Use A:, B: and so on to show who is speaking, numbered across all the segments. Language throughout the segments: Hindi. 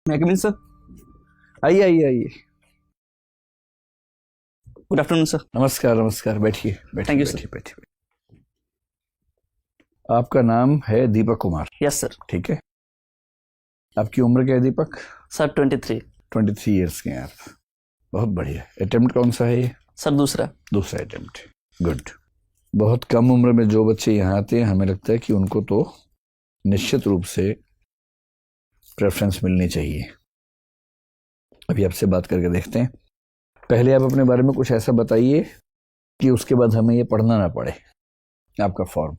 A: मैं कम इन सर? आइए आइए आइए। Good afternoon sir.
B: नमस्कार नमस्कार, बैठिए
A: Thank you,
B: बैठिए बैठिए। आपका नाम है दीपक कुमार?
A: Yes sir.
B: ठीक है। आपकी उम्र क्या है दीपक?
A: सर 23।
B: 23 ईयर्स के हैं आप। बहुत बढ़िया। अटेम्प्ट कौन सा है ये?
A: सर दूसरा
B: अटेम्प्ट। गुड। बहुत कम उम्र में जो बच्चे यहाँ आते हैं, हमें लगता है कि उनको तो निश्चित रूप से प्रेफरेंस मिलनी चाहिए। अभी आपसे बात करके देखते हैं। पहले आप अपने बारे में कुछ ऐसा बताइए कि उसके बाद हमें ये पढ़ना ना पड़े। आपका फॉर्म?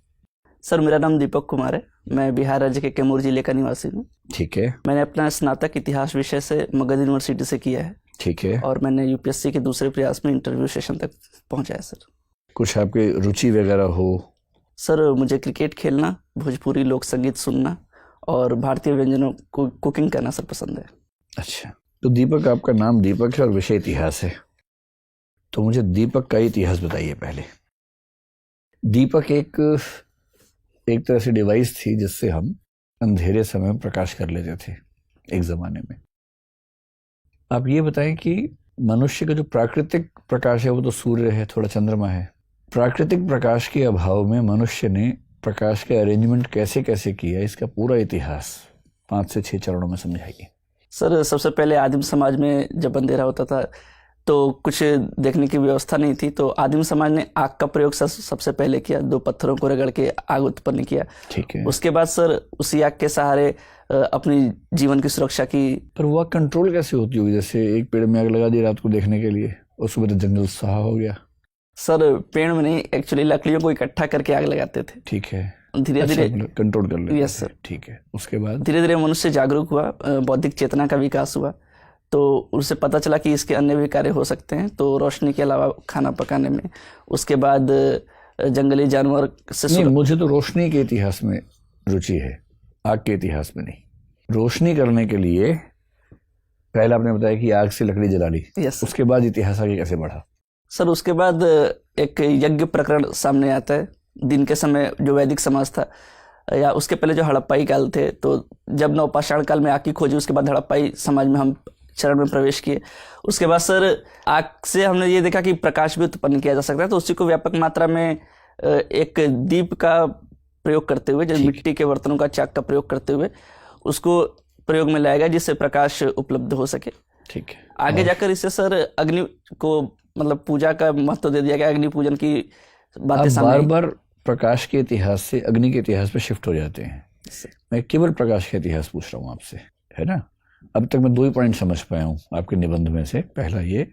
A: सर मेरा नाम दीपक कुमार है। मैं बिहार राज्य के कैमूर जिले का निवासी हूँ।
B: ठीक है।
A: मैंने अपना स्नातक इतिहास विषय से मगध यूनिवर्सिटी से किया है।
B: ठीक है।
A: और मैंने यूपीएससी के दूसरे प्रयास में इंटरव्यू सेशन तक पहुंचा है सर।
B: कुछ आपकी रुचि वगैरह हो?
A: सर मुझे क्रिकेट खेलना, भोजपुरी लोक संगीत सुनना और भारतीय व्यंजनों को कुकिंग करना सर पसंद है।
B: अच्छा, तो दीपक, आपका नाम दीपक है और विषय इतिहास है, तो मुझे दीपक का इतिहास बताइए पहले। दीपक एक तरह से डिवाइस थी जिससे हम अंधेरे समय में प्रकाश कर लेते थे एक जमाने में। आप ये बताएं कि मनुष्य का जो प्राकृतिक प्रकाश है वो तो सूर्य है, थोड़ा चंद्रमा है। प्राकृतिक प्रकाश के अभाव में मनुष्य ने प्रकाश का अरेंजमेंट कैसे कैसे किया, इसका पूरा इतिहास 5 से 6 चरणों में समझाइए।
A: सर सबसे पहले आदिम समाज में जब अंधेरा होता था तो कुछ देखने की व्यवस्था नहीं थी, तो आदिम समाज ने आग का प्रयोग सबसे पहले किया। 2 पत्थरों को रगड़ के आग उत्पन्न किया।
B: ठीक है।
A: उसके बाद सर उसी आग के सहारे अपनी जीवन की सुरक्षा की।
B: पर वो कंट्रोल कैसे होती होगी? जैसे एक पेड़ में आग लगा दी रात को देखने के लिए और सुबह तो जंगल सहा हो गया।
A: सर पेड़ में नहीं, एक्चुअली लकड़ियों को इकट्ठा करके आग लगाते थे।
B: ठीक है।
A: धीरे धीरे
B: कंट्रोल कर लेते।
A: Yes sir.
B: ठीक है। उसके बाद
A: धीरे धीरे मनुष्य जागरूक हुआ, बौद्धिक चेतना का विकास हुआ, तो उसे पता चला कि इसके अन्य भी कार्य हो सकते हैं, तो रोशनी के अलावा खाना पकाने में। उसके बाद जंगली जानवर से
B: नहीं, मुझे तो रोशनी के इतिहास में रुचि है, आग के इतिहास में नहीं। रोशनी करने के लिए पहले आपने बताया कि आग से लकड़ी जला ली।
A: यस।
B: उसके बाद इतिहास आगे कैसे बढ़ा?
A: सर उसके बाद एक यज्ञ प्रकरण सामने आता है। दिन के समय जो वैदिक समाज था, या उसके पहले जो हड़प्पाई काल थे, तो जब नवपाषाण काल में आग की खोजी, उसके बाद हड़प्पाई समाज में हम चरण में प्रवेश किए। उसके बाद सर आग से हमने ये देखा कि प्रकाश भी उत्पन्न किया जा सकता है, तो उसी को व्यापक मात्रा में एक दीप का प्रयोग करते हुए, जैसे मिट्टी के बर्तनों का चाक का प्रयोग करते हुए उसको प्रयोग में लाया गया जिससे प्रकाश उपलब्ध हो सके।
B: ठीक है।
A: आगे जाकर इससे सर अग्नि को मतलब पूजा का महत्व दे दिया गया। अग्नि पूजन की बातें सामने
B: बार बार प्रकाश के इतिहास से अग्नि के इतिहास पे शिफ्ट हो जाते हैं। मैं केवल प्रकाश का इतिहास पूछ रहा हूँ आपसे, है ना? अब तक मैं 2 ही पॉइंट समझ पाया हूँ आपके निबंध में से। पहला ये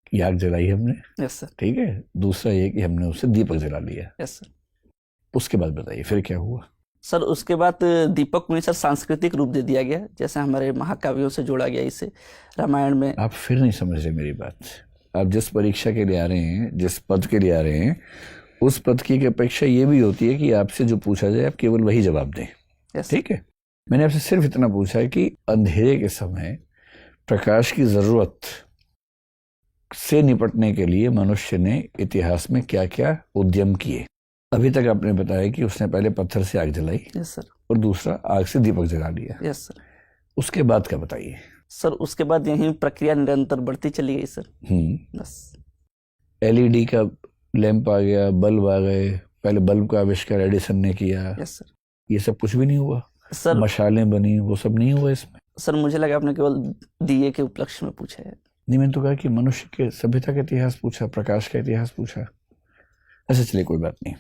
B: कि आग जलाई हमने।
A: Yes sir.
B: ठीक है। दूसरा ये कि हमने उससे दीपक जला लिया।
A: Yes sir.
B: उसके बाद बताइए फिर क्या हुआ?
A: सर उसके बाद दीपक को सर सांस्कृतिक रूप दे दिया गया, जैसे हमारे महाकाव्यों से जोड़ा गया इसे। रामायण में
B: आप फिर नहीं समझ रहे मेरी बात। आप जिस परीक्षा के लिए आ रहे हैं, जिस पद के लिए आ रहे हैं, उस पद की अपेक्षा ये भी होती है कि आपसे जो पूछा जाए आप केवल वही जवाब दें। ठीक है। मैंने आपसे सिर्फ इतना पूछा है कि अंधेरे के समय प्रकाश की जरूरत से निपटने के लिए मनुष्य ने इतिहास में क्या क्या उद्यम किए। अभी तक आपने बताया कि उसने पहले पत्थर से आग जलाई।
A: Yes sir.
B: और दूसरा आग से दीपक जला लिया।
A: Yes sir.
B: उसके बाद क्या बताइए?
A: सर उसके बाद यही प्रक्रिया निरंतर बढ़ती चली गई सर। बस
B: LED का लैंप आ गया, बल्ब आ गए। पहले बल्ब का आविष्कार एडिसन ने किया।
A: Yes sir.
B: ये सब कुछ भी नहीं हुआ।
A: सर
B: मशालें बनी, वो सब नहीं हुआ इसमें।
A: सर मुझे लगा आपने केवल दिए के उपलक्ष्य में पूछा है।
B: नहीं, मैंने तो कहा कि मनुष्य के सभ्यता का इतिहास पूछा, प्रकाश का इतिहास पूछा। अच्छा चलिए, कोई बात नहीं।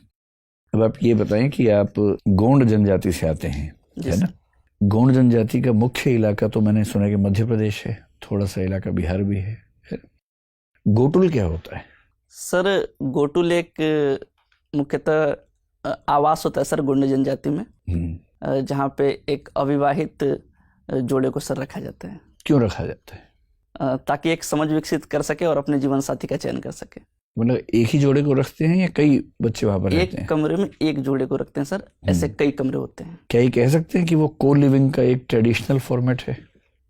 B: अब आप ये बताएं कि आप गोंड जनजाति से आते हैं, है ना? गोंड जनजाति का मुख्य इलाका तो मैंने सुना कि मध्य प्रदेश है, थोड़ा सा इलाका बिहार भी है। गोटुल क्या होता है?
A: सर गोटुल एक मुख्यतः आवास होता है सर गोंड जनजाति में, जहाँ पे एक अविवाहित जोड़े को सर रखा जाता है।
B: क्यों रखा जाता है?
A: ताकि एक समझ विकसित कर सके और अपने जीवन साथी का चयन कर सके।
B: मतलब एक ही जोड़े को रखते हैं या कई बच्चे वहां पर रहते हैं?
A: एक कमरे में एक जोड़े को रखते हैं सर, ऐसे कई कमरे होते हैं।
B: क्या ये कह सकते हैं कि वो को लिविंग का एक ट्रेडिशनल फॉर्मेट है,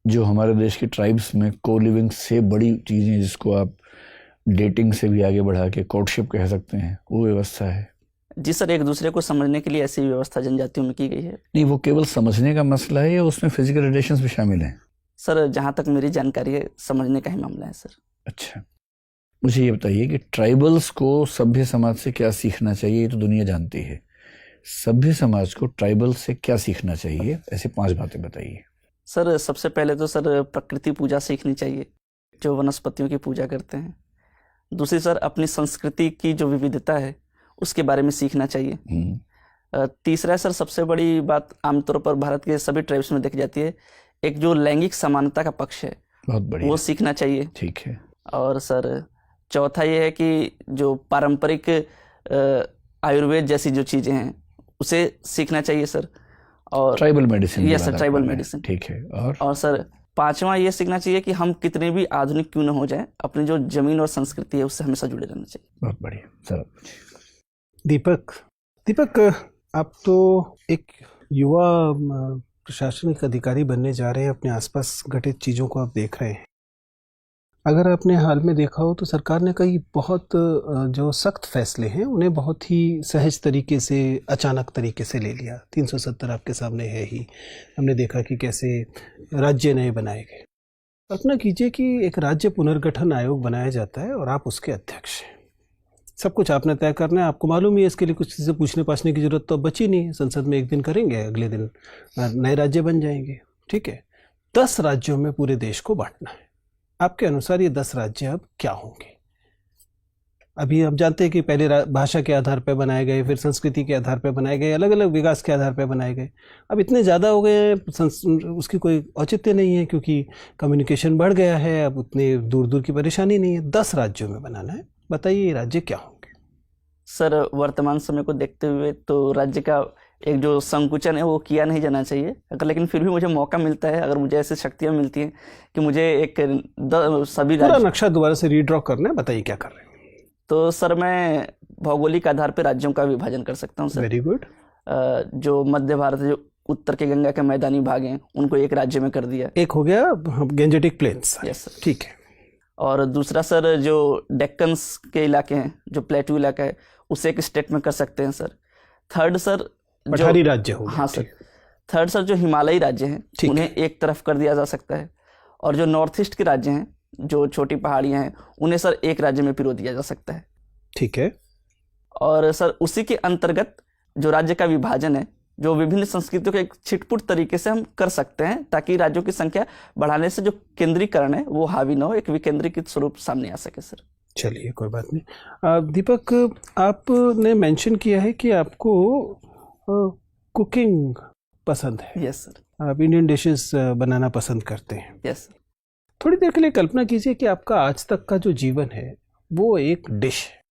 B: जो हमारे देश की ट्राइब्स में को लिविंग से बड़ी चीजें, जिसको आप डेटिंग से भी आगे बढ़ा के कोर्टशिप कह सकते हैं, वो व्यवस्था है?
A: जी सर, एक दूसरे को समझने के लिए ऐसी व्यवस्था जनजातियों में की गई है।
B: नहीं, वो केवल समझने का मसला है या उसमें फिजिकल रिलेशंस भी शामिल हैं?
A: सर जहाँ तक मेरी जानकारी है समझने का ही मामला है सर।
B: अच्छा, मुझे ये बताइए कि ट्राइबल्स को सभ्य समाज से क्या सीखना चाहिए, ये तो दुनिया जानती है। सभ्य समाज को ट्राइबल से क्या सीखना चाहिए, ऐसे 5 बातें बताइए।
A: सर सबसे पहले तो सर प्रकृति पूजा सीखनी चाहिए, जो वनस्पतियों की पूजा करते हैं। दूसरी सर अपनी संस्कृति की जो विविधता है उसके बारे में सीखना चाहिए। तीसरा सर सबसे बड़ी बात आमतौर पर भारत के सभी ट्राइब्स में देखी जाती है, एक जो लैंगिक समानता का पक्ष है
B: बहुत बढ़िया,
A: वो सीखना चाहिए।
B: ठीक है।
A: और सर चौथा ये है कि जो पारंपरिक आयुर्वेद जैसी जो चीज़ें हैं उसे सीखना चाहिए सर। और
B: tribal medicine,
A: yes sir, tribal medicine,
B: ठीक है। और
A: सर पांचवा ये सीखना चाहिए कि हम कितने भी आधुनिक क्यों न हो जाए, अपनी जो जमीन और संस्कृति है उससे हमेशा जुड़े रहना चाहिए।
B: बहुत बढ़िया सर।
C: दीपक, आप तो एक युवा प्रशासनिक अधिकारी बनने जा रहे हैं, अपने आसपास घटित चीज़ों को आप देख रहे हैं। अगर आपने हाल में देखा हो तो सरकार ने कई बहुत जो सख्त फैसले हैं उन्हें बहुत ही सहज तरीके से, अचानक तरीके से ले लिया। 370 आपके सामने है ही। हमने देखा कि कैसे राज्य नए बनाए गए। कल्पना कीजिए कि एक राज्य पुनर्गठन आयोग बनाया जाता है और आप उसके अध्यक्ष हैं। सब कुछ आपने तय करना है, आपको मालूम ही है, इसके लिए कुछ चीज़ें पूछने पाछने की जरूरत तो अब बची नहीं है। संसद में एक दिन करेंगे, अगले दिन नए राज्य बन जाएंगे, ठीक है। 10 राज्यों में पूरे देश को बांटना है। आपके अनुसार ये 10 राज्य अब क्या होंगे? अभी आप जानते हैं कि पहले भाषा के आधार पर बनाए गए, फिर संस्कृति के आधार पर बनाए गए, अलग अलग विकास के आधार पर बनाए गए। अब इतने ज़्यादा हो गए हैं, उसकी कोई औचित्य नहीं है क्योंकि कम्युनिकेशन बढ़ गया है। अब उतने दूर दूर की परेशानी नहीं है। 10 राज्यों में बनाना है। बताइए ये राज्य क्या होंगे?
A: सर वर्तमान समय को देखते हुए तो राज्य का एक जो संकुचन है वो किया नहीं जाना चाहिए, अगर लेकिन फिर भी मुझे मौका मिलता है, अगर मुझे ऐसी शक्तियाँ मिलती हैं कि मुझे एक सभी
C: पूरा नक्शा दोबारा से रीड्रॉ करना है, बताइए क्या कर रहे हैं?
A: तो सर मैं भौगोलिक आधार पर राज्यों का विभाजन कर सकता हूँ सर।
C: Very good.
A: जो मध्य भारत, जो उत्तर के गंगा के मैदानी भाग हैं, उनको एक राज्य में कर दिया।
C: एक हो गया गैंजेटिक प्लेन्स।
A: यस सर,
C: ठीक है।
A: और दूसरा सर जो डेक्कन्स के इलाके हैं, जो प्लेटू इलाका है, उसे एक स्टेट में कर सकते हैं सर। थर्ड सर
C: पठारी राज्य हो गया।
A: हाँ सर। थर्ड सर जो हिमालयी राज्य हैं उन्हें एक तरफ कर दिया जा सकता है, और जो नॉर्थ ईस्ट के राज्य हैं, जो छोटी पहाड़ियाँ हैं, उन्हें सर एक राज्य में पिरो दिया जा सकता है।
C: ठीक है।
A: और सर उसी के अंतर्गत जो राज्य का विभाजन है, जो विभिन्न संस्कृतियों के एक छिटपुट तरीके से हम कर सकते हैं, ताकि राज्यों की संख्या बढ़ाने से जो केंद्रीकरण है वो हावी न हो, एक विकेंद्रीकृत स्वरूप सामने आ सके सर।
C: चलिए कोई बात नहीं। दीपक, आपने मेंशन किया है कि आपको कुकिंग पसंद है।
A: Yes sir.
C: आप इंडियन डिशेस बनाना पसंद करते हैं।
A: Yes sir.
C: थोड़ी देर के लिए कल्पना कीजिए कि आपका आज तक का जो जीवन है वो एक डिश है।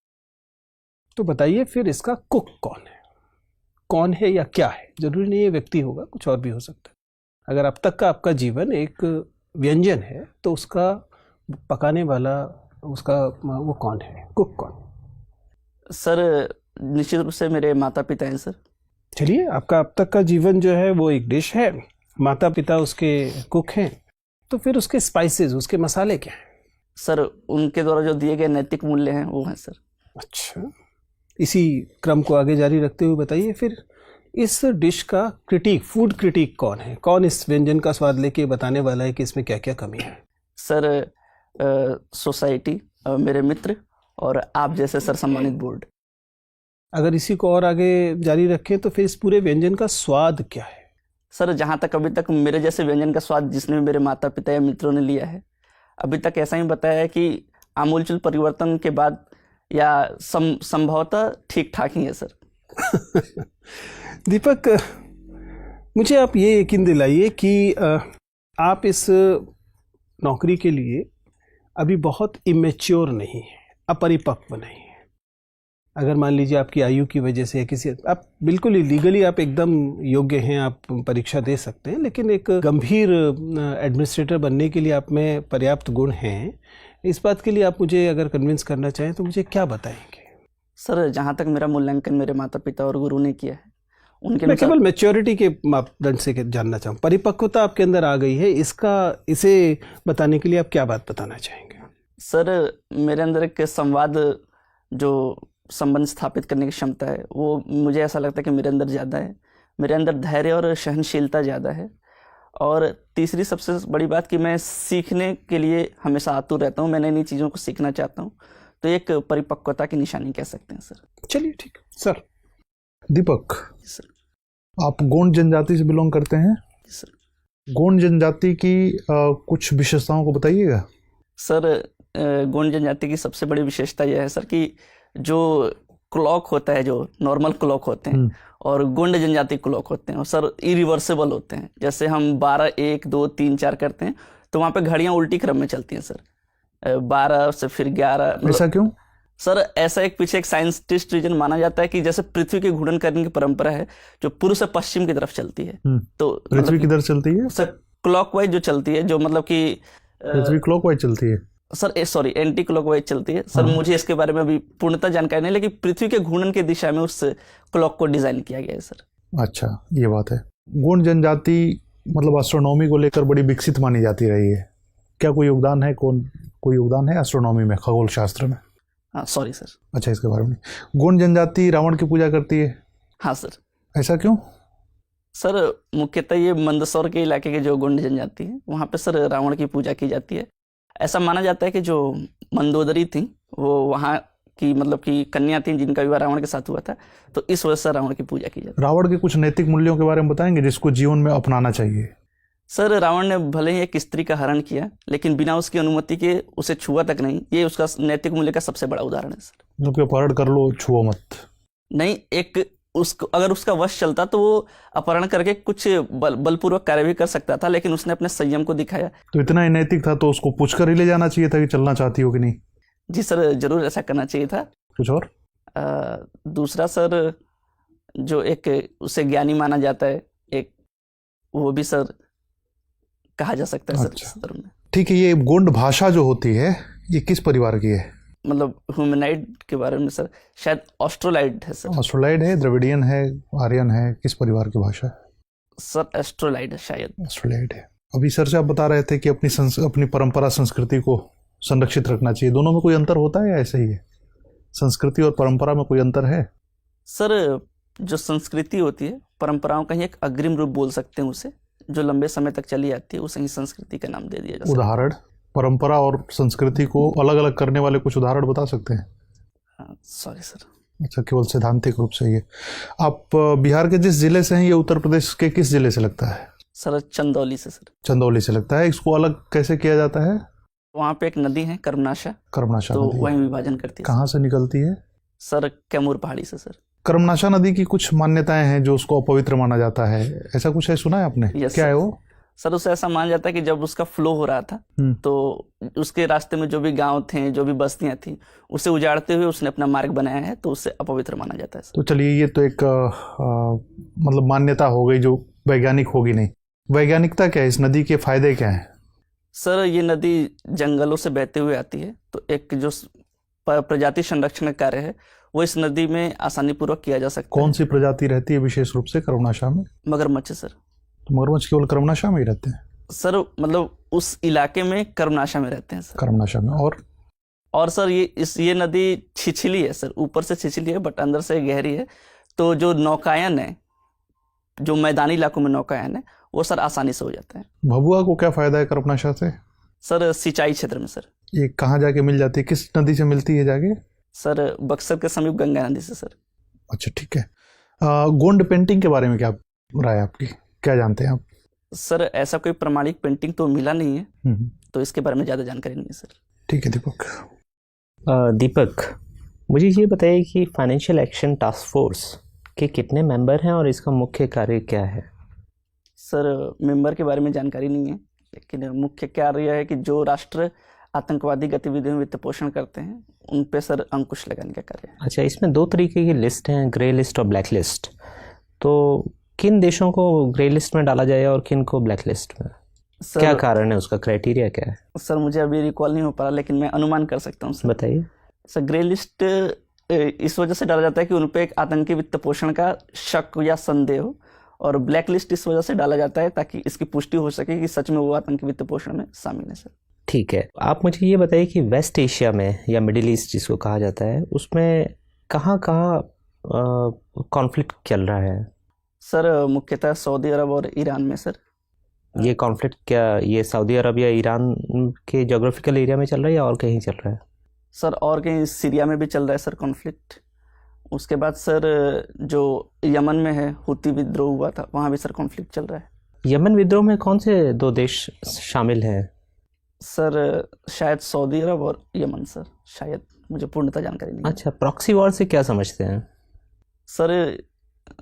C: तो बताइए फिर इसका कुक कौन है या क्या है? जरूरी नहीं है व्यक्ति होगा, कुछ और भी हो सकता है। अगर अब तक का आपका जीवन एक व्यंजन है तो उसका पकाने वाला, उसका वो कौन है, कुक कौन?
A: सर निश्चित रूप से मेरे माता पिता हैं सर।
C: चलिए, आपका अब तक का जीवन जो है वो एक डिश है, माता पिता उसके कुक हैं, तो फिर उसके स्पाइसेस, उसके मसाले क्या हैं?
A: सर उनके द्वारा जो दिए गए नैतिक मूल्य हैं वो हैं सर।
C: अच्छा, इसी क्रम को आगे जारी रखते हुए बताइए फिर इस डिश का क्रिटिक, फूड क्रिटिक कौन है? कौन इस व्यंजन का स्वाद लेके बताने वाला है कि इसमें क्या क्या कमी है?
A: सर सोसाइटी, मेरे मित्र और आप जैसे सर सम्मानित बोर्ड।
C: अगर इसी को और आगे जारी रखें तो फिर इस पूरे व्यंजन का स्वाद क्या है?
A: सर जहाँ तक अभी तक मेरे जैसे व्यंजन का स्वाद जिसने भी मेरे माता पिता या मित्रों ने लिया है, अभी तक ऐसा ही बताया है कि आमूलचूल परिवर्तन के बाद या संभवतः ठीक ठाक ही है सर।
C: दीपक, मुझे आप ये यकीन दिलाइए कि आप इस नौकरी के लिए अभी बहुत इमेच्योर नहीं है, अपरिपक्व नहीं है। अगर मान लीजिए आपकी आयु की वजह से किसी, आप बिल्कुल ही लीगली आप एकदम योग्य हैं, आप परीक्षा दे सकते हैं, लेकिन एक गंभीर एडमिनिस्ट्रेटर बनने के लिए आप में पर्याप्त गुण हैं। इस बात के लिए आप मुझे अगर कन्विंस करना चाहें तो मुझे क्या बताएंगे?
A: सर जहाँ तक मेरा मूल्यांकन मेरे माता पिता और गुरु ने किया है, उनके
C: मैं केवल मैच्योरिटी के मापदंड से जानना चाहूँ। परिपक्वता आपके अंदर आ गई है, इसे बताने के लिए आप क्या बात बताना चाहेंगे?
A: सर मेरे अंदर एक संवाद, जो संबंध स्थापित करने की क्षमता है, वो मुझे ऐसा लगता है कि मेरे अंदर ज़्यादा है। मेरे अंदर धैर्य और सहनशीलता ज़्यादा है, और तीसरी सबसे बड़ी बात कि मैं सीखने के लिए हमेशा आतुर रहता हूँ, मैं नई नई चीज़ों को सीखना चाहता हूँ, तो एक परिपक्वता की निशानी कह सकते हैं सर।
C: चलिए ठीक सर। दीपक,
A: सर।
C: आप गोंड जनजाति से बिलोंग करते हैं।
A: सर।
C: गोंड जनजाति की कुछ विशेषताओं को बताइएगा।
A: सर, गोंड जनजाति की सबसे बड़ी विशेषता यह है सर कि जो क्लॉक होता है, जो नॉर्मल क्लॉक होते हैं और गोंड जनजाति क्लॉक होते हैं, और सर इरिवर्सिबल होते हैं। जैसे हम 12 1 2 3 4 करते हैं तो वहाँ पे घड़ियाँ उल्टी क्रम में चलती हैं सर। 12 से फिर 11।
C: ऐसा क्यों
A: सर? ऐसा एक पीछे एक साइंटिस्ट रीजन माना जाता है कि जैसे पृथ्वी के घूर्णन करने की परंपरा है जो पूर्व से पश्चिम की तरफ चलती है, तो
C: पृथ्वी किधर चलती है
A: सर? क्लॉकवाइज जो चलती है, जो मतलब कि
C: पृथ्वी क्लॉकवाइज चलती है
A: सर, सॉरी एंटी क्लॉकवाइज चलती है सर। मुझे इसके बारे में अभी पूर्णतः जानकारी नहीं, लेकिन पृथ्वी के घूर्णन की दिशा में उस क्लॉक को डिजाइन किया गया है सर।
C: अच्छा, ये बात है। गोंड जनजाति मतलब एस्ट्रोनॉमी को लेकर बड़ी विकसित मानी जाती रही है। क्या कोई योगदान है, कोई योगदान है एस्ट्रोनॉमी में, खगोल शास्त्र में?
A: हाँ सॉरी सर।
C: अच्छा, इसके बारे में। गोंड जनजाति रावण की पूजा करती है।
A: हाँ सर।
C: ऐसा क्यों
A: सर? मुख्यतः ये मंदसौर के इलाके के जो गोंड जनजाति है वहाँ पे सर रावण की पूजा की जाती है। ऐसा माना जाता है कि जो मंदोदरी थी वो वहाँ की मतलब कि कन्या थी जिनका विवाह रावण के साथ हुआ था, तो इस वजह से रावण की पूजा की जाती है।
C: रावण के कुछ नैतिक मूल्यों के बारे में बताएंगे जिसको जीवन में अपनाना चाहिए?
A: सर, रावण ने भले ही एक स्त्री का हरण किया लेकिन बिना उसकी अनुमति के उसे छुआ तक नहीं। ये उसका नैतिक मूल्य का सबसे बड़ा उदाहरण है सर।
C: मतलब अपहरण कर लो, छुओ मत?
A: नहीं, एक उसको अगर उसका वश चलता तो वो अपहरण करके कुछ बलपूर्वक कार्य भी कर सकता था, लेकिन उसने अपने संयम को दिखाया।
C: तो इतना ही नैतिक था तो उसको पूछकर ही ले जाना चाहिए था कि चलना चाहती हो कि नहीं?
A: जी सर, जरूर ऐसा करना चाहिए था।
C: कुछ और?
A: दूसरा सर, जो एक उसे ज्ञानी माना जाता है, एक वो भी सर कहा जा सकता है।
C: अच्छा।
A: सर इस में
C: ठीक है। ये गोंड भाषा जो होती है ये किस परिवार की है?
A: मतलब ह्यूमनाइड के बारे में सर, शायद ऑस्ट्रोलाइड है सर।
C: ऑस्ट्रोलाइड है, द्रविडियन है, आर्यन है, किस परिवार की भाषा है?
A: सर एस्ट्रोलाइड है शायद।
C: ऑस्ट्रोलाइड है। अभी सर से आप बता रहे थे कि अपनी परंपरा संस्कृति को संरक्षित रखना चाहिए। दोनों में कोई अंतर होता है या ऐसे ही है? संस्कृति और परंपरा में कोई अंतर है?
A: सर, जो संस्कृति होती है परंपराओं का ही एक अग्रिम रूप बोल सकते हैं उसे, जो लंबे समय तक चली आती है, उसे ही संस्कृति का नाम दे दिया जा सकता है।
C: उदाहरण? परंपरा और संस्कृति को अलग अलग करने वाले कुछ उदाहरण बता सकते हैं?
A: Sorry sir.
C: अच्छा, केवल सैद्धांतिक रूप से ये। आप बिहार के जिस जिले से हैं ये उत्तर प्रदेश के किस जिले से लगता है?
A: सर चंदौली से सर।
C: चंदौली से लगता है। इसको अलग कैसे किया जाता है?
A: वहाँ पे एक नदी है कर्मनाशा,
C: कर्मनाशा
A: तो
C: नदी
A: वहीं विभाजन करती है।
C: कहाँ से निकलती है?
A: सर कैमूर पहाड़ी से सर।
C: कर्मनाशा नदी की कुछ मान्यताएं हैं जो उसको अपवित्र माना जाता है, ऐसा कुछ है, सुना है आपने?
A: यस
C: क्या
A: सर।
C: है वो?
A: सर, उसे ऐसा माना जाता है कि जब उसका फ्लो हो रहा था तो उसके रास्ते में जो भी गांव थे, जो भी बस्तियां थी, उसे उजाड़ते हुए उसने अपना मार्ग बनाया है, तो उससे अपवित्र माना जाता है सर।
C: तो चलिए, ये तो एक मतलब मान्यता हो गई जो वैज्ञानिक होगी नहीं। वैज्ञानिकता क्या है? इस नदी के फायदे क्या हैं?
A: सर, ये नदी जंगलों से बहते हुए आती है, तो एक जो प्रजाति संरक्षण का कार्य है वो इस नदी में आसानी पूर्वक किया जा सकता है।
C: कौन सी प्रजाति रहती है विशेष रूप से कर्मनाशा में?
A: मगरमच्छ सर।
C: तो मगरमच्छ केवल कर्मनाशा में ही रहते हैं?
A: सर मतलब उस इलाके में कर्मनाशा में रहते हैं सर।
C: कर्मनाशा में। और
A: सर ये नदी छिछली है सर, ऊपर से छिछली है बट अंदर से गहरी है, तो जो नौकायन है, जो मैदानी इलाकों में नौकायन है, वो सर आसानी से हो जाता है।
C: भभुआ को क्या फायदा है कर्मनाशा से?
A: सर सिंचाई क्षेत्र में सर।
C: ये कहाँ जाके मिल जाती है? किस नदी से मिलती है जाके?
A: सर बक्सर के समीप गंगा नदी से सर।
C: अच्छा, ठीक है। गोंड पेंटिंग के बारे में क्या राय है आपकी? क्या जानते हैं आप?
A: सर ऐसा कोई प्रमाणिक पेंटिंग तो मिला नहीं है, तो इसके बारे में ज़्यादा जानकारी नहीं है सर।
C: ठीक है दीपक।
D: दीपक, मुझे ये बताइए कि फाइनेंशियल एक्शन टास्क फोर्स के कितने मेंबर हैं और इसका मुख्य कार्य क्या है?
A: सर मेंबर के बारे में जानकारी नहीं है, लेकिन मुख्य कार्य यह है कि जो राष्ट्र आतंकवादी गतिविधियों में वित्त पोषण करते हैं उन पे सर अंकुश लगाने का कार्य है।
D: अच्छा, इसमें 2 तरीके की लिस्ट हैं, ग्रे लिस्ट और ब्लैक लिस्ट। तो किन देशों को ग्रे लिस्ट में डाला जाए और किन को ब्लैक लिस्ट में? क्या कारण है, उसका क्राइटेरिया क्या है?
A: सर मुझे अभी रिकॉल नहीं हो पा रहा, लेकिन मैं अनुमान कर सकता हूँ सर।
D: बताइए।
A: सर ग्रे लिस्ट इस वजह से डाला जाता है कि उन पे एक आतंकी वित्त पोषण का शक या संदेह हो, और ब्लैक लिस्ट इस वजह से डाला जाता है ताकि इसकी पुष्टि हो सके कि सच में वो आतंकी वित्त पोषण में शामिल है सर।
D: ठीक है, आप मुझे ये बताइए कि वेस्ट एशिया में या मिडिल ईस्ट जिसको कहा जाता है, उसमें कहाँ कॉन्फ्लिक्ट चल रहा है?
A: सर मुख्यतः सऊदी अरब और ईरान में सर।
D: ये कॉन्फ्लिक्ट क्या ये सऊदी अरब या ईरान के जोग्राफिकल एरिया में चल रहा है या और कहीं चल रहा है?
A: सर और कहीं सीरिया में भी चल रहा है सर कॉन्फ्लिक्ट। उसके बाद सर जो यमन में है हुती विद्रोह हुआ था, वहाँ भी सर कॉन्फ्लिक्ट चल रहा है।
D: यमन विद्रोह में कौन से 2 देश शामिल हैं?
A: सर शायद सऊदी अरब और यमन सर, शायद, मुझे पूर्णतः जानकारी नहीं है।
D: अच्छा, प्रॉक्सी वॉर से क्या समझते हैं?
A: सर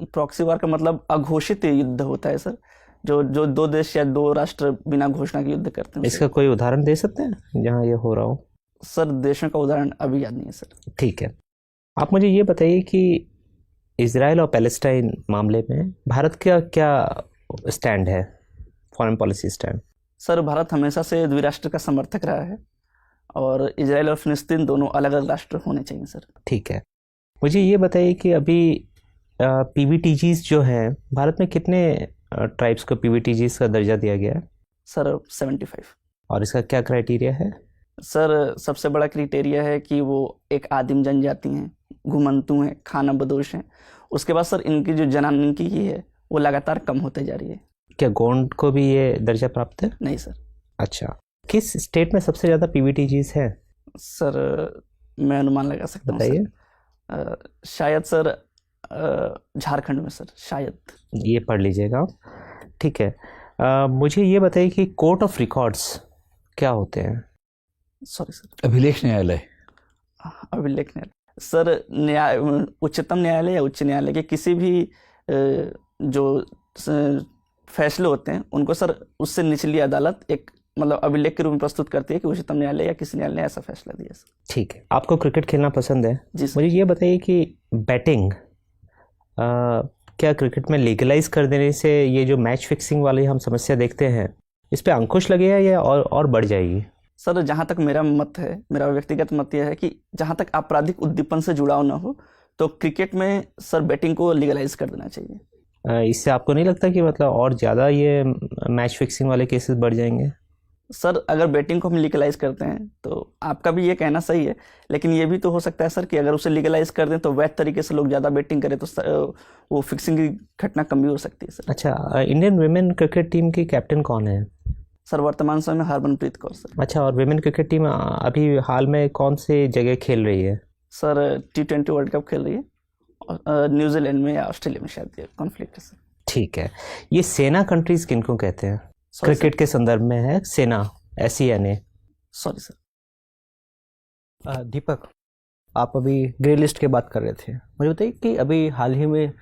A: प्रॉक्सी वार का मतलब अघोषित युद्ध होता है सर, जो जो 2 देश या 2 राष्ट्र बिना घोषणा के युद्ध करते हैं।
D: इसका कोई उदाहरण दे सकते हैं जहाँ ये हो रहा हो?
A: सर देशों का उदाहरण अभी याद नहीं है सर।
D: ठीक है, आप मुझे ये बताइए कि इजराइल और पैलेस्टाइन मामले में भारत का क्या स्टैंड है, foreign policy stand?
A: Sir Bharat हमेशा से द्विराष्ट्र का समर्थक रहा है और इजराइल और फिलिस्तीन दोनों अलग अलग राष्ट्र होने चाहिए सर।
D: ठीक है, मुझे ये बताइए कि अभी पीवीटीजीज जो हैं, भारत में कितने ट्राइब्स को पीवीटीजीज का दर्जा दिया गया है?
A: सर 75।
D: और इसका क्या क्राइटेरिया है?
A: सर सबसे बड़ा क्राइटेरिया है कि वो एक आदिम जनजाति हैं, घुमंतू हैं, खाना बदोश हैं। उसके बाद सर इनकी जो जनानिकी है वो लगातार कम होते जा रही है।
D: क्या गोंड को भी ये दर्जा प्राप्त है?
A: नहीं सर।
D: अच्छा, किस स्टेट में सबसे ज़्यादा पीवीटीजीज है?
A: सर मैं अनुमान लगा सकता हूँ
D: बताइए।
A: शायद सर झारखंड में सर, शायद।
D: ये पढ़ लीजिएगा, ठीक है। मुझे ये बताइए कि कोर्ट ऑफ रिकॉर्ड्स क्या होते हैं?
A: सॉरी सर,
B: अभिलेख न्यायालय।
A: अभिलेख न्यायालय सर, न्याय उच्चतम न्यायालय या उच्च न्यायालय के किसी भी जो फैसले होते हैं उनको सर उससे निचली अदालत एक मतलब अभिलेख के रूप में प्रस्तुत करती है कि उच्चतम न्यायालय या किसी न्यायालय ने ऐसा फैसला दिया सर।
D: ठीक है, आपको क्रिकेट खेलना पसंद है?
A: जी सर।
D: मुझे ये बताइए कि बैटिंग क्या क्रिकेट में लीगलाइज कर देने से ये जो मैच फिक्सिंग वाली हम समस्या देखते हैं इस पे अंकुश लगेगा या और बढ़ जाएगी?
A: सर जहाँ तक मेरा मत है, मेरा व्यक्तिगत मत यह है कि जहाँ तक आपराधिक उद्दीपन से जुड़ाव ना हो तो क्रिकेट में सर बैटिंग को लीगलाइज कर देना चाहिए।
D: इससे आपको नहीं लगता कि मतलब और ज़्यादा ये मैच फिक्सिंग वाले केसेस बढ़ जाएंगे?
A: सर अगर बैटिंग को हम लीगलाइज करते हैं तो आपका भी ये कहना सही है, लेकिन ये भी तो हो सकता है सर कि अगर उसे लीगलाइज कर दें तो वैध तरीके से लोग ज़्यादा बैटिंग करें तो वो फिक्सिंग की घटना कम भी हो सकती है सर।
D: अच्छा, इंडियन विमेन क्रिकेट टीम की कैप्टन कौन है?
A: सर वर्तमान समय में हरमनप्रीत कौर सर।
D: अच्छा, और विमेन क्रिकेट टीम अभी हाल में कौन से जगह खेल रही है?
A: सर T20 वर्ल्ड कप खेल रही है और न्यूजीलैंड में या ऑस्ट्रेलिया में शायद कॉन्फ्लिक्ट है सर।
D: ठीक है, ये सेना कंट्रीज किनको कहते हैं? क्रिकेट के संदर्भ में है सेना, SENA।
A: Sorry sir.
E: दीपक, आप अभी ग्रे लिस्ट की बात कर रहे थे, मुझे बताइए कि अभी हाल ही में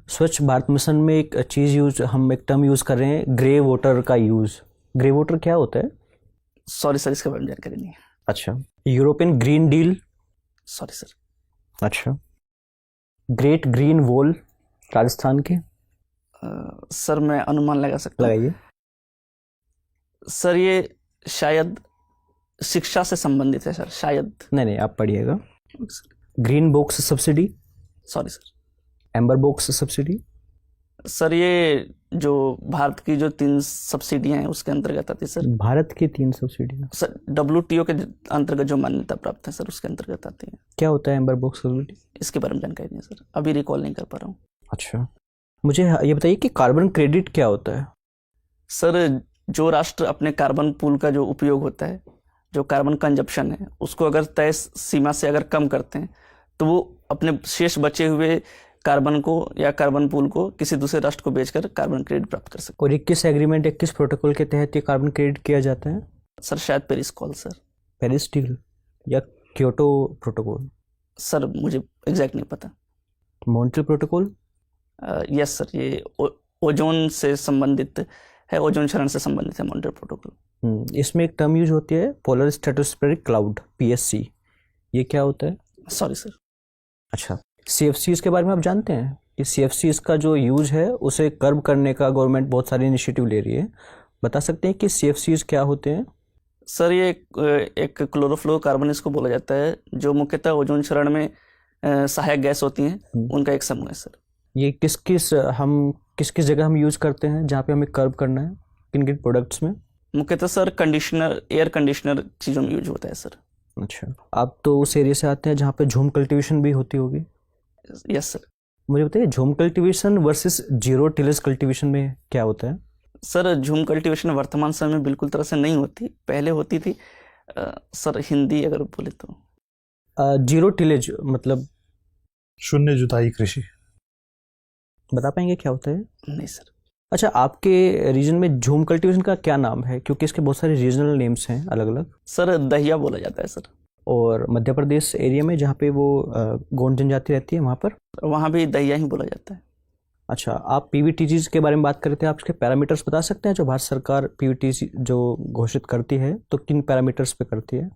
E: स्वच्छ भारत मिशन में एक चीज़ हम एक टर्म यूज़ कर रहे हैं, ग्रे वाटर का यूज़। ग्रे वाटर क्या होता है?
A: सॉरी सर, इसके बारे में जानकारी नहीं है।
E: अच्छा, European green deal.
A: Sorry sir.
E: अच्छा, ग्रेट ग्रीन वॉल राजस्थान के।
A: सर मैं अनुमान लगा सकता हूँ।
E: लगाइए।
A: सर ये शायद शिक्षा से संबंधित है सर, शायद।
E: नहीं, आप पढ़िएगा। Green box subsidy.
A: Sorry sir.
E: Amber box subsidy.
A: Sir ये जो भारत की जो 3 सब्सिडियां हैं उसके अंतर्गत आती है सर।
E: भारत की 3 सब्सिडियाँ
A: सर WTO के अंतर्गत जो मान्यता प्राप्त है सर उसके अंतर्गत आती है।
E: क्या होता है एम्बर बॉक्स सब्सिडी?
A: इसके बारे में जानकारी नहीं है सर, अभी रिकॉल नहीं कर पा रहा हूँ।
E: अच्छा, मुझे ये बताइए कि कार्बन क्रेडिट क्या होता है?
A: सर जो राष्ट्र अपने कार्बन पूल का जो उपयोग होता है, जो कार्बन कंजप्शन है, उसको अगर तय सीमा से अगर कम करते हैं तो वो अपने शेष बचे हुए कार्बन को या कार्बन पूल को किसी दूसरे राष्ट्र को बेचकर कार्बन क्रेडिट प्राप्त कर सकते
E: और 21 एग्रीमेंट 21 प्रोटोकॉल के तहत ये कार्बन क्रेडिट किया जाता है?
A: हैं। सर शायद Paris call sir.
E: Paris deal या क्योटो प्रोटोकॉल?
A: सर मुझे एग्जैक्ट नहीं पता।
E: Montreal protocol?
A: यस सर, ये ओजोन से संबंधित है, ओजोन क्षरण से संबंधित है मॉन्ट्रियल प्रोटोकॉल।
E: इसमें एक टर्म यूज होती है पोलर स्ट्रेटोस्फेरिक क्लाउड, PSC। ये क्या होता है?
A: Sorry sir.
E: अच्छा, CFCs के बारे में आप जानते हैं कि CFCs का जो यूज है उसे कर्ब करने का गवर्नमेंट बहुत सारी इनिशिएटिव ले रही है। बता सकते हैं कि CFCs क्या होते हैं?
A: सर ये एक क्लोरोफ्लोरोकार्बन इसको बोला जाता है, जो मुख्यतः ओजोन क्षरण में सहायक गैस होती हैं, उनका एक समूह है सर।
E: ये किस किस जगह हम यूज करते हैं जहाँ पे हमें कर्ब करना है, किन किन प्रोडक्ट्स में?
A: मुख्यतः सर कंडीशनर, एयर कंडीशनर चीज़ों में यूज होता है सर।
E: अच्छा, आप तो उस एरिया से आते हैं जहाँ पे झूम कल्टीवेशन भी होती होगी।
A: Yes sir.
E: मुझे बताइए झूम cultivation versus zero tillage cultivation में क्या होता है?
A: सर झूम कल्टीवेशन वर्तमान समय में बिल्कुल तरह से नहीं होती, पहले होती थी। सर हिंदी अगर बोले तो
E: जीरो टिलेज मतलब
F: शून्य जुताई कृषि।
E: बता पाएंगे क्या होता है?
A: नहीं सर।
E: अच्छा, आपके रीजन में झूम कल्टीवेशन का क्या नाम है, क्योंकि इसके बहुत सारे रीजनल नेम्स हैं अलग अलग।
A: सर दहिया बोला जाता है सर।
E: और मध्य प्रदेश एरिया में जहाँ पे वो गोंड जनजाति रहती है वहाँ पर?
A: वहाँ भी दहिया ही बोला जाता है।
E: अच्छा, आप पीवीटीजीज के बारे में बात कर रहे थे, आप इसके पैरामीटर्स बता सकते हैं? जो भारत सरकार पीवीटीजी जो घोषित करती है तो किन पैरामीटर्स पे करती है?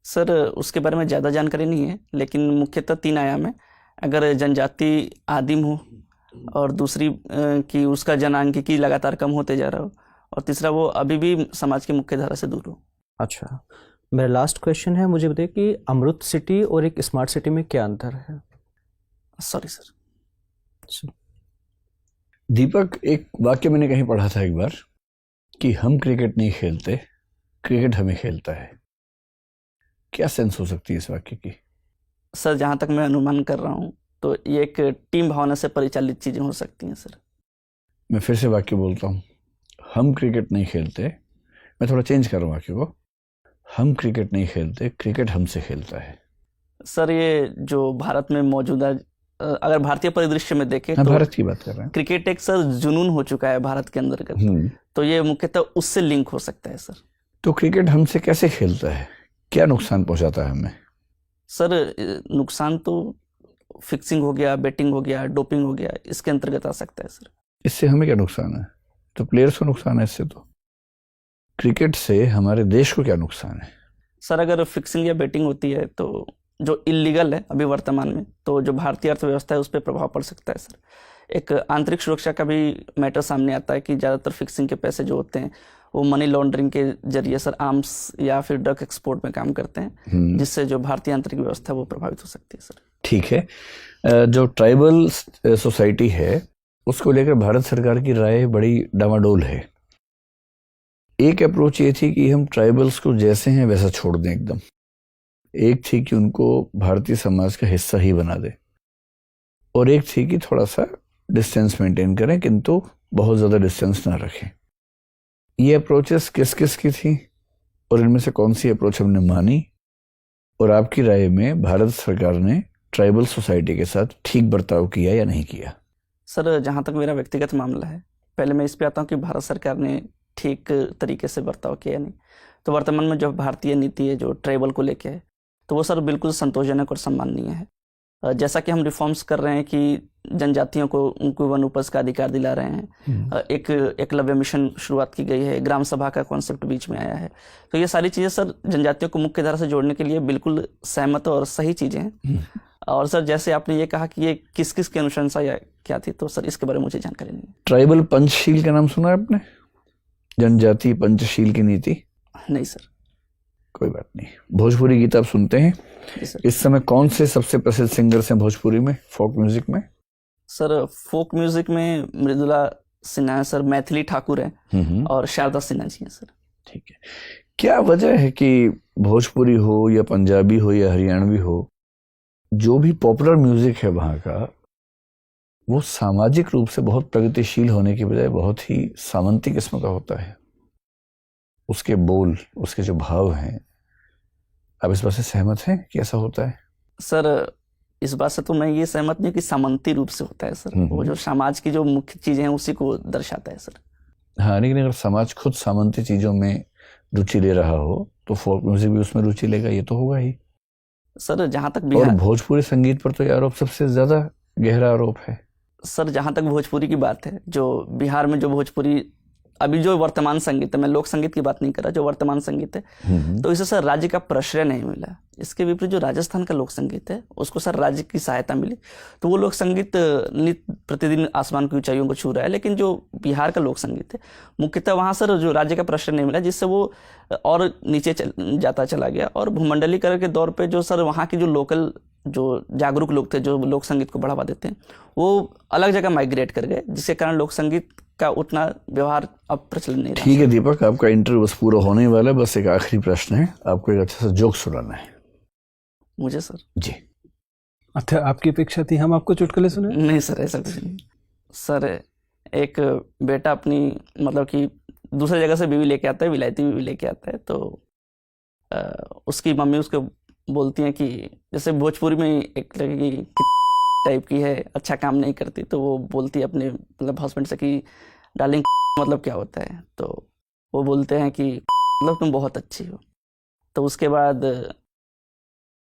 A: सर उसके बारे में ज़्यादा जानकारी नहीं है, लेकिन मुख्यतः 3 आयाम है। अगर जनजाति आदिम हो, और दूसरी कि उसका जनांकिकी लगातार कम होते जा रहा हो, और तीसरा वो अभी भी समाज की मुख्य धारा से दूर हो।
E: अच्छा, मेरा लास्ट क्वेश्चन है, मुझे बताइए कि अमृत सिटी और एक स्मार्ट सिटी में क्या अंतर है?
A: Sorry sir.
B: दीपक, एक वाक्य मैंने कहीं पढ़ा था एक बार कि हम क्रिकेट नहीं खेलते, क्रिकेट हमें खेलता है। क्या सेंस हो सकती है इस वाक्य की?
A: सर जहाँ तक मैं अनुमान कर रहा हूँ तो ये एक टीम भावना से परिचालित चीज़ें हो सकती हैं सर।
B: मैं फिर से वाक्य बोलता हूँ, हम क्रिकेट नहीं खेलते, मैं थोड़ा चेंज कर रहा हूँ वाक्य को, हम क्रिकेट नहीं खेलते, क्रिकेट हमसे खेलता है।
A: सर ये जो भारत में मौजूदा, अगर भारतीय परिदृश्य में देखें
B: हाँ,
A: तो
B: भारत की बात कर रहे हैं।
A: क्रिकेट एक सर जुनून हो चुका है भारत के अंदर का, तो ये मुख्यतः उससे लिंक हो सकता है सर।
B: तो क्रिकेट हमसे कैसे खेलता है, क्या नुकसान पहुंचाता है हमें?
A: सर नुकसान तो फिक्सिंग हो गया, बेटिंग हो गया, डोपिंग हो गया, इसके अंतर्गत आ सकता है सर।
B: इससे हमें क्या नुकसान है? तो प्लेयर्स को नुकसान है इससे। तो क्रिकेट से हमारे देश को क्या नुकसान है?
A: सर अगर फिक्सिंग या बेटिंग होती है तो जो इलीगल है अभी वर्तमान में, तो जो भारतीय अर्थव्यवस्था है उस पर प्रभाव पड़ सकता है सर। एक आंतरिक सुरक्षा का भी मैटर सामने आता है कि ज़्यादातर फिक्सिंग के पैसे जो होते हैं वो मनी लॉन्ड्रिंग के जरिए सर आर्म्स या फिर ड्रग एक्सपोर्ट में काम करते हैं, जिससे जो भारतीय आंतरिक व्यवस्था है वो प्रभावित हो सकती है सर।
B: ठीक है, जो ट्राइबल सोसाइटी है उसको लेकर भारत सरकार की राय बड़ी डामाडोल है। एक अप्रोच ये थी कि हम ट्राइबल्स को जैसे हैं वैसा छोड़ दें एकदम, एक थी कि उनको भारतीय समाज का हिस्सा ही बना दे, और एक थी कि थोड़ा सा डिस्टेंस मेंटेन करें किंतु बहुत ज़्यादा डिस्टेंस ना रखें। ये अप्रोचेस किस किस की थी और इनमें से कौन सी अप्रोच हमने मानी, और आपकी राय में भारत सरकार ने ट्राइबल सोसाइटी के साथ ठीक बर्ताव किया या नहीं किया?
A: सर जहाँ तक मेरा व्यक्तिगत मामला है, पहले मैं इस पे आता हूँ कि भारत सरकार ने ठीक तरीके से बर्ताव किया नहीं। तो वर्तमान में जो भारतीय नीति है जो ट्राइबल को लेके है, तो वो सर बिल्कुल संतोषजनक और सम्माननीय है। जैसा कि हम रिफॉर्म्स कर रहे हैं कि जनजातियों को उनको वन उपज का अधिकार दिला रहे हैं, एक एकलव्य मिशन शुरुआत की गई है, ग्राम सभा का कॉन्सेप्ट बीच में आया है, तो ये सारी चीज़ें सर जनजातियों को मुख्य धारा से जोड़ने के लिए बिल्कुल सहमत और सही चीज़ें हैं। और सर जैसे आपने ये कहा कि ये किस किस की अनुशंसा या क्या थी, तो सर इसके बारे में मुझे जानकारी नहीं है।
B: ट्राइबल पंचशील का नाम सुना है आपने? जनजाति पंचशील की नीति?
A: नहीं सर।
B: कोई बात नहीं। भोजपुरी गीत आप सुनते हैं? इस समय कौन से सबसे प्रसिद्ध सिंगर्स हैं भोजपुरी में, फोक म्यूजिक में?
A: सर फोक म्यूजिक में मृदुला सिन्हा है सर, मैथिली ठाकुर है, और शारदा सिन्हा जी हैं सर।
B: ठीक है, क्या वजह है कि भोजपुरी हो या पंजाबी हो या हरियाणवी हो, जो भी पॉपुलर म्यूजिक है वहाँ का, वो सामाजिक रूप से बहुत प्रगतिशील होने की बजाय बहुत ही सामंती किस्म का होता है? उसके बोल, उसके जो भाव हैं, आप इस बात से सहमत हैं कि ऐसा होता है?
A: सर इस बात से तो मैं ये सहमत नहीं कि सामंती रूप से होता है सर, वो जो समाज की जो मुख्य चीजें हैं उसी को दर्शाता है सर।
B: हाँ, लेकिन अगर समाज खुद सामंती चीजों में रुचि ले रहा हो तो फोक म्यूजिक भी उसमें रुचि लेगा, ये तो होगा ही
A: सर। जहाँ तक
B: और
A: बिहार,
B: भोजपुरी संगीत पर तो ये आरोप सबसे ज्यादा गहरा आरोप है।
A: सर जहाँ तक भोजपुरी की बात है, जो बिहार में जो भोजपुरी अभी जो वर्तमान संगीत है, मैं लोक संगीत की बात नहीं कर रहा, जो वर्तमान संगीत है, तो इसे सर राज्य का प्रश्रय नहीं मिला। इसके विपरीत जो राजस्थान का लोक संगीत है उसको सर राज्य की सहायता मिली, तो वो लोक संगीत नित्य प्रतिदिन आसमान की ऊंचाइयों को छू रहा है। लेकिन जो बिहार का लोक संगीत है मुख्यतः वहाँ सर जो राज्य का प्रश्रय नहीं मिला, जिससे वो और नीचे जाता चला गया, और भूमंडलीकरण के दौर पर जो सर वहाँ की जो लोकल जो जागरूक लोग थे जो लोक संगीत को बढ़ावा देते हैं, वो अलग जगह माइग्रेट कर गए, जिसके कारण लोक संगीत का उतना व्यवहार अब प्रचलन नहीं रहा।
B: ठीक है दीपक, आपका इंटरव्यू बस पूरा होने वाला है, बस एक आखिरी प्रश्न है, आपको एक अच्छा सा जोक सुनाना है।
A: मुझे सर?
B: जी।
C: अच्छा, आपकी अपेक्षा थी हम आपको चुटकुले सुने?
A: नहीं सर, ऐसा कुछ नहीं सर। एक बेटा अपनी मतलब कि दूसरी जगह से बीवी लेके आता है, विलायती बीवी लेके आता है, तो उसकी मम्मी उसको बोलती है कि जैसे भोजपुरी में एक लड़की टाइप की है, अच्छा काम नहीं करती, तो वो बोलती है अपने मतलब हस्बैंड से कि डार्लिंग मतलब क्या होता है, तो वो बोलते हैं कि मतलब तुम बहुत अच्छी हो। तो उसके बाद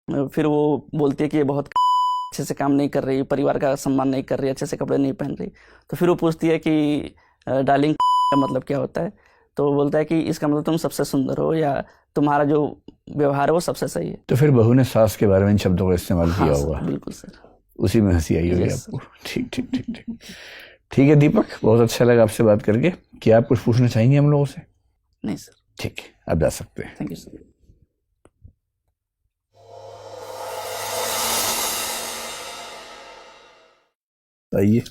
A: फिर वो बोलती है कि ये बहुत अच्छे से काम नहीं कर रही, परिवार का सम्मान नहीं कर रही, अच्छे से कपड़े नहीं पहन रही। तो फिर वो पूछती है कि डार्लिंग का मतलब क्या होता है, तो वो बोलता है कि इसका मतलब तुम सबसे सुंदर हो या तुम्हारा जो व्यवहार है वो सबसे सही है।
B: तो फिर बहू ने सास के बारे में इन शब्दों का इस्तेमाल
A: हाँ
B: किया
A: सर,
B: होगा,
A: बिल्कुल सर।
B: उसी में हंसी आई होगी
A: Yes,
B: आपको। ठीक ठीक ठीक ठीक ठीक है दीपक, बहुत अच्छा लगा आपसे बात करके। क्या आप कुछ पूछना चाहेंगे हम लोगों से?
A: नहीं सर।
B: ठीक है, आप जा सकते हैं।
A: Thank you sir.
B: आइए,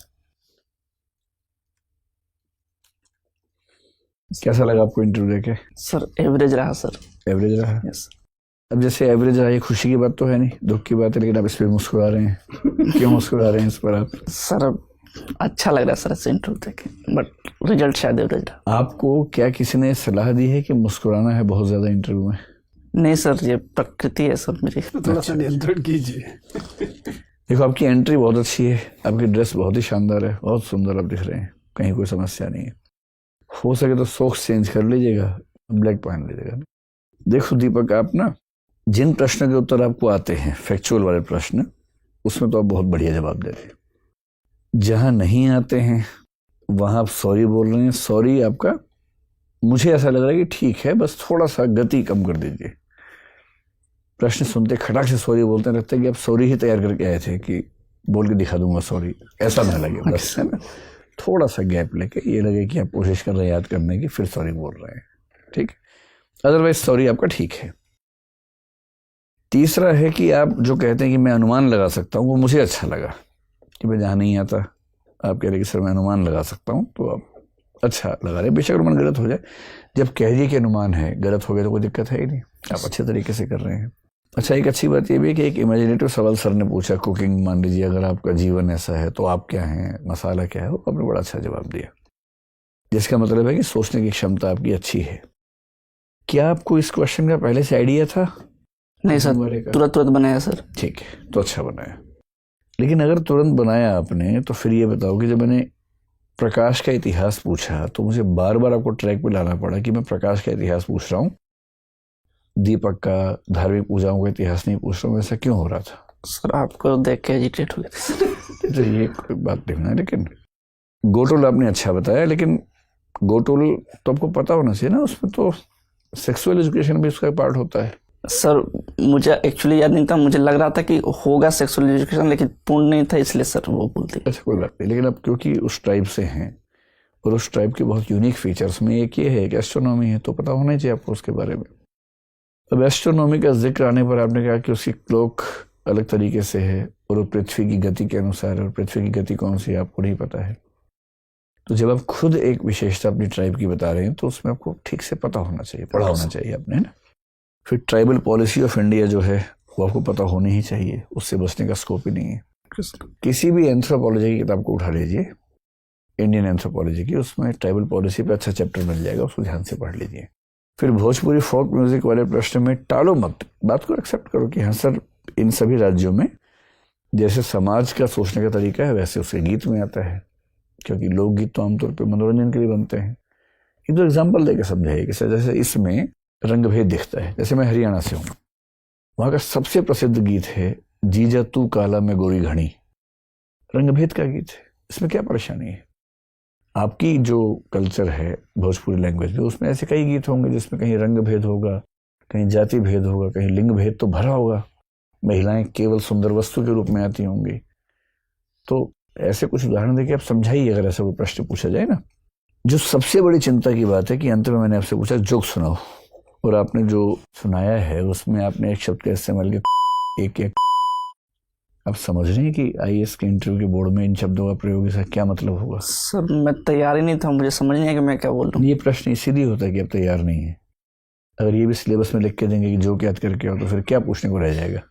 B: कैसा लगा आपको इंटरव्यू देके?
A: सर एवरेज रहा सर।
B: एवरेज रहा?
A: यस।
B: अब जैसे एवरेज रहा, ये खुशी की बात तो है नहीं, दुख की बात है, लेकिन आप इस पर मुस्कुरा रहे हैं, क्यों मुस्कुरा रहे हैं इस पर आप?
A: सर अब अच्छा लग रहा है सर ऐसे इंटरव्यू देखे, बट रिजल्ट शायद एवरेज रहा।
B: आपको क्या किसी ने सलाह दी है कि मुस्कुराना है बहुत ज्यादा इंटरव्यू में?
A: नहीं सर, ये प्रकृति है सर मेरी।
C: थोड़ा सा नियंत्रण कीजिए।
B: देखो, आपकी एंट्री बहुत अच्छी है, आपकी ड्रेस बहुत ही शानदार है, बहुत सुंदर आप दिख रहे हैं, कहीं कोई समस्या नहीं है। हो सके तो सॉक्स चेंज कर लीजिएगा, ब्लैक पहन लीजिएगा। देखो दीपक, आप ना जिन प्रश्नों के उत्तर आपको आते हैं, फैक्चुअल वाले प्रश्न, उसमें तो आप बहुत बढ़िया जवाब देते हैं। जहां नहीं आते हैं वहां आप सॉरी बोल रहे हैं। सॉरी आपका मुझे ऐसा लग रहा है कि ठीक है, बस थोड़ा सा गति कम कर दीजिए। प्रश्न सुनते खटाक से सॉरी बोलते हैं, लगता है कि आप सॉरी ही तैयार करके आए थे कि बोल के दिखा दूंगा सॉरी, ऐसा ना लगे। बस है ना, थोड़ा सा गैप लेके ये लगे कि आप कोशिश कर रहे हैं याद करने की, फिर सॉरी बोल रहे हैं, ठीक। अदरवाइज सॉरी आपका ठीक है। तीसरा है कि आप जो कहते हैं कि मैं अनुमान लगा सकता हूँ, वो मुझे अच्छा लगा कि मैं जहाँ नहीं आता आप कह रहे कि सर मैं अनुमान लगा सकता हूँ, तो आप अच्छा लगा रहे। बेशक अनुमान गलत हो जाए, जब कह दिए कि अनुमान है, गलत हो गया तो कोई दिक्कत है ही नहीं, आप अच्छे तरीके से कर रहे हैं। अच्छा, एक अच्छी बात ये भी है कि एक इमेजिनेटिव सवाल सर ने पूछा, कुकिंग मान लीजिए अगर आपका जीवन ऐसा है तो आप क्या हैं, मसाला क्या है, वो आपने बड़ा अच्छा जवाब दिया, जिसका मतलब है कि सोचने की क्षमता आपकी अच्छी है। क्या आपको इस क्वेश्चन का पहले से आइडिया था?
A: नहीं सर, तुरंत तुरंत बनाया सर।
B: ठीक है, तो अच्छा बनाया। लेकिन अगर तुरंत बनाया आपने, तो फिर ये बताओ कि जब मैंने प्रकाश का इतिहास पूछा तो मुझे बार बार आपको ट्रैक पे लाना पड़ा कि मैं प्रकाश का इतिहास पूछ रहा हूँ, दीपक का धार्मिक पूजाओं का इतिहास नहीं पूछ रहा हूँ। ऐसा क्यों हो रहा था?
A: सर आपको देख के एजिटेट हो गया सर।
B: तो ये कोई बात नहीं है, लेकिन गोटोल आपने अच्छा बताया, लेकिन गोटोल तो आपको पता होना चाहिए ना, उसमें तो सेक्सुअल एजुकेशन भी उसका पार्ट होता है।
A: सर मुझे एक्चुअली याद नहीं था, मुझे लग रहा था कि होगा सेक्सुअल एजुकेशन, लेकिन पूर्ण नहीं था, इसलिए सर वो बोलती।
B: अच्छा, कोई बात नहीं, लेकिन अब क्योंकि उस ट्राइब से हैं और उस ट्राइब के बहुत यूनिक फीचर्स में एक ये है कि एस्ट्रोनॉमी है, तो पता होना ही चाहिए आपको उसके बारे में। अब एस्ट्रोनॉमी का जिक्र आने पर आपने कहा कि उसकी क्लॉक अलग तरीके से है और वो पृथ्वी की गति के अनुसार है, और पृथ्वी की गति कौन सी है आपको नहीं पता है। तो जब आप खुद एक विशेषता अपनी ट्राइब की बता रहे हैं तो उसमें आपको ठीक से पता होना चाहिए, पढ़ा होना चाहिए आपने, है ना। फिर ट्राइबल पॉलिसी ऑफ इंडिया जो है वो आपको पता होनी ही चाहिए, उससे बचने का स्कोप ही नहीं है। किसी भी एंथ्रोपोलॉजी की किताब को उठा लीजिए, इंडियन एंथ्रोपोलॉजी की, उसमें ट्राइबल पॉलिसी पे अच्छा चैप्टर मिल जाएगा, उसको ध्यान से पढ़ लीजिए। फिर भोजपुरी फोक म्यूजिक वाले प्रश्न में टालो मत, बात को एक्सेप्ट करो कि हाँ सर, इन सभी राज्यों में जैसे समाज का सोचने का तरीका है वैसे उसके गीत में आता है, क्योंकि लोकगीत तो आमतौर पर मनोरंजन के लिए बनते हैं। ये तो एग्जाम्पल देकर समझाइए कि सर जैसे इसमें रंगभेद दिखता है। जैसे मैं हरियाणा से हूँ, वहाँ का सबसे प्रसिद्ध गीत है जीजा तू काला में गोरी घड़ी, रंगभेद का गीत है, इसमें क्या परेशानी है? आपकी जो कल्चर है भोजपुरी लैंग्वेज में, उसमें ऐसे कई गीत होंगे जिसमें कहीं रंग भेद होगा, कहीं जाति भेद होगा, कहीं लिंग भेद तो भरा होगा, महिलाएं केवल सुंदर वस्तु के रूप में आती होंगी। तो ऐसे कुछ उदाहरण देके आप समझाइए अगर ऐसा कोई प्रश्न पूछा जाए ना। जो सबसे बड़ी चिंता की बात है कि अंत में मैंने आपसे पूछा जोक सुनाओ, और आपने जो सुनाया है उसमें आपने एक शब्द का इस्तेमाल किया, एक। आप समझ रहे हैं कि आईएएस के इंटरव्यू के बोर्ड में इन शब्दों का प्रयोग इसका क्या मतलब होगा?
A: सर मैं तैयार ही नहीं था, मुझे समझ नहीं आया कि मैं क्या बोल रहा हूँ।
B: ये प्रश्न इसीलिए होता है कि आप तैयार नहीं है। अगर ये भी सिलेबस में लिख के देंगे कि जो याद करके आओ, तो फिर क्या पूछने को रह जाएगा?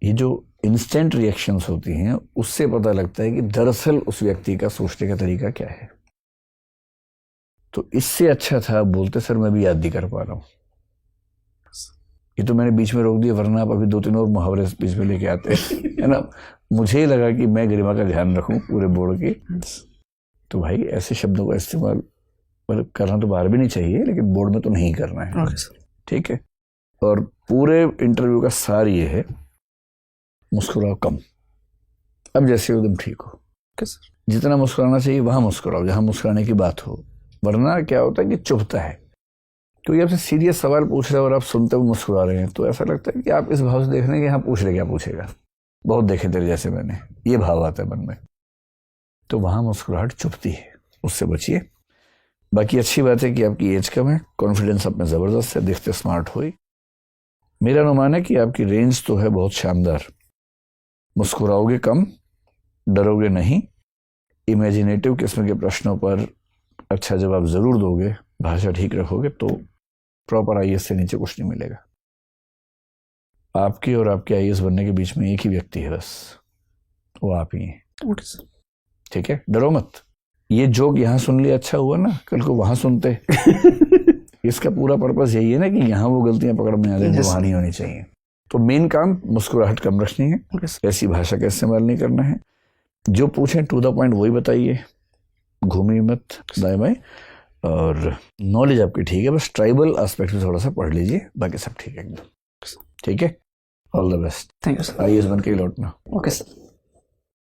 B: ये जो इंस्टेंट रिएक्शंस होती हैं उससे पता लगता है कि दरअसल उस व्यक्ति का सोचने का तरीका क्या है। तो इससे अच्छा था बोलते सर मैं भी याद नहीं कर पा रहा हूँ। ये तो मैंने बीच में रोक दिया, वरना आप अभी 2-3 और मुहावरे बीच में लेके आते है ना। मुझे ही लगा कि मैं गरिमा का ध्यान रखूं पूरे बोर्ड की। तो भाई ऐसे शब्दों का इस्तेमाल मतलब करना तो बाहर भी नहीं चाहिए, लेकिन बोर्ड में तो नहीं करना है। ठीक है। और पूरे इंटरव्यू का सार ये है, मुस्कुराओ कम। अब जैसे एकदम ठीक हो, जितना मुस्कुराना चाहिए वहां मुस्कुराओ, जहां मुस्कुराने की बात हो। वरना क्या होता है कि चुभता है, क्योंकि आपसे सीरियस सवाल पूछ रहे हैं और आप सुनते हुए मुस्कुरा रहे हैं, तो ऐसा लगता है कि आप इस भाव से देख रहे हैं कि हाँ पूछ रहे क्या पूछेगा, बहुत देखे तेरे जैसे मैंने, ये भाव आता है मन में। तो वहां मुस्कुराहट चुभती है, उससे बचिए। बाकी अच्छी बात है कि आपकी एज कम है, कॉन्फिडेंस आप में ज़बरदस्त है, दिखते स्मार्ट हो ही। मेरा अनुमान है कि आपकी रेंज तो है बहुत शानदार। मुस्कुराओगे कम, डरोगे नहीं, इमेजिनेटिव किस्म के प्रश्नों पर अच्छा जवाब ज़रूर दोगे, भाषा ठीक रखोगे तो प्रॉपर आईएएस से नीचे कुछ नहीं मिलेगा। आपके और आपके आईएएस बनने के बीच में एक ही व्यक्ति है बस, वो आप ही हैं। ठीक है, डरो मत। ये जोक यहाँ सुन लिया अच्छा हुआ ना, कल को वहां सुनते इसका पूरा पर्पस यही है ना कि यहाँ वो गलतियां पकड़ में आ जाए जो वहां नहीं होनी चाहिए। तो मेन काम मुस्कुराहट कम रखनी है, ऐसी भाषा का इस्तेमाल नहीं करना है। जो पूछें टू द पॉइंट वही बताइए, घूमी मत दाएं बाएं। और नॉलेज आपकी ठीक है, बस ट्राइबल एस्पेक्ट में थोड़ा सा पढ़ लीजिए, बाकी सब ठीक है एकदम। ठीक है, all the best.
A: Thank you sir.
B: IAS बन के ही लौटना।
A: Okay sir.